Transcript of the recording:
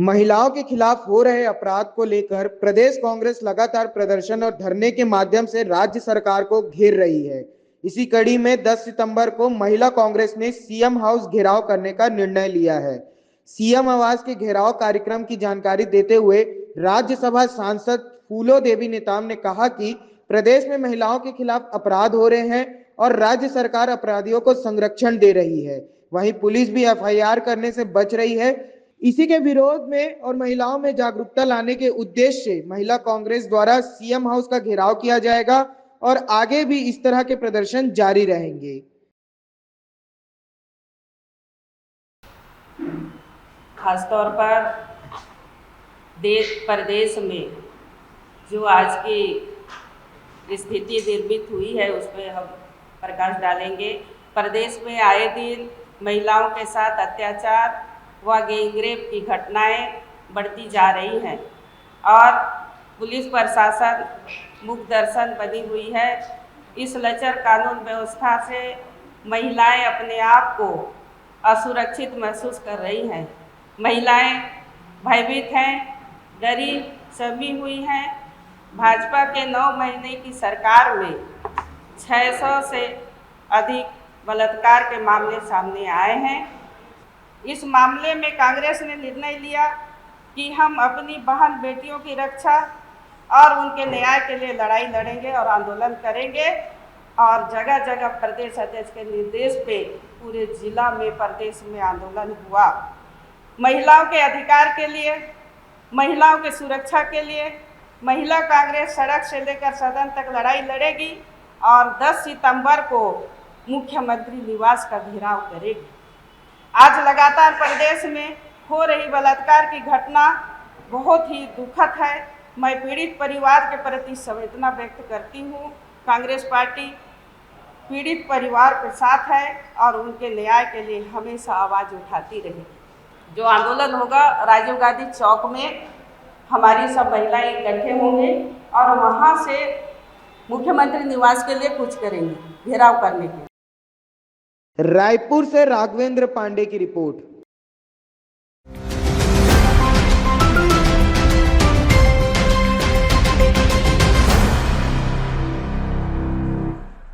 महिलाओं के खिलाफ हो रहे अपराध को लेकर प्रदेश कांग्रेस लगातार प्रदर्शन और धरने के माध्यम से राज्य सरकार को घेर रही है। इसी कड़ी में 10 सितंबर को महिला कांग्रेस ने सीएम हाउस घेराव करने का निर्णय लिया है। सीएम आवास के घेराव कार्यक्रम की जानकारी देते हुए राज्यसभा सांसद फूलो देवी नेताम ने कहा कि प्रदेश में महिलाओं के खिलाफ अपराध हो रहे हैं और राज्य सरकार अपराधियों को संरक्षण दे रही है। वहीं पुलिस भी एफआईआर करने से बच रही है। इसी के विरोध में और महिलाओं में जागरूकता लाने के उद्देश्य से महिला कांग्रेस द्वारा सीएम हाउस का घेराव किया जाएगा और आगे भी इस तरह के प्रदर्शन जारी रहेंगे। खासतौर पर देश प्रदेश में जो आज की स्थिति निर्मित हुई है उस पर हम प्रकाश डालेंगे। प्रदेश में आए दिन महिलाओं के साथ अत्याचार व गैंगरेप की घटनाएं बढ़ती जा रही हैं और पुलिस प्रशासन मुख दर्शन बनी हुई है। इस लचर कानून व्यवस्था से महिलाएं अपने आप को असुरक्षित महसूस कर रही हैं। महिलाएं भयभीत हैं, डरी सहमी हुई हैं। भाजपा के 9 महीने की सरकार में 600 से अधिक बलात्कार के मामले सामने आए हैं। इस मामले में कांग्रेस ने निर्णय लिया कि हम अपनी बहन बेटियों की रक्षा और उनके न्याय के लिए लड़ाई लड़ेंगे और आंदोलन करेंगे और जगह जगह प्रदेश अध्यक्ष के निर्देश पे पूरे जिला में प्रदेश में आंदोलन हुआ। महिलाओं के अधिकार के लिए, महिलाओं के सुरक्षा के लिए महिला कांग्रेस सड़क से लेकर सदन तक लड़ाई लड़ेगी और 10 सितंबर को मुख्यमंत्री निवास का घेराव करेगी। आज लगातार प्रदेश में हो रही बलात्कार की घटना बहुत ही दुखद है। मैं पीड़ित परिवार के प्रति संवेदना व्यक्त करती हूँ। कांग्रेस पार्टी पीड़ित परिवार के साथ है और उनके न्याय के लिए हमेशा आवाज़ उठाती रहेगी। जो आंदोलन होगा राजीव गांधी चौक में हमारी सब महिलाएं इकट्ठे होंगे और वहाँ से मुख्यमंत्री निवास के लिए कुछ करेंगे, घेराव करने के। रायपुर से राघवेंद्र पांडे की रिपोर्ट।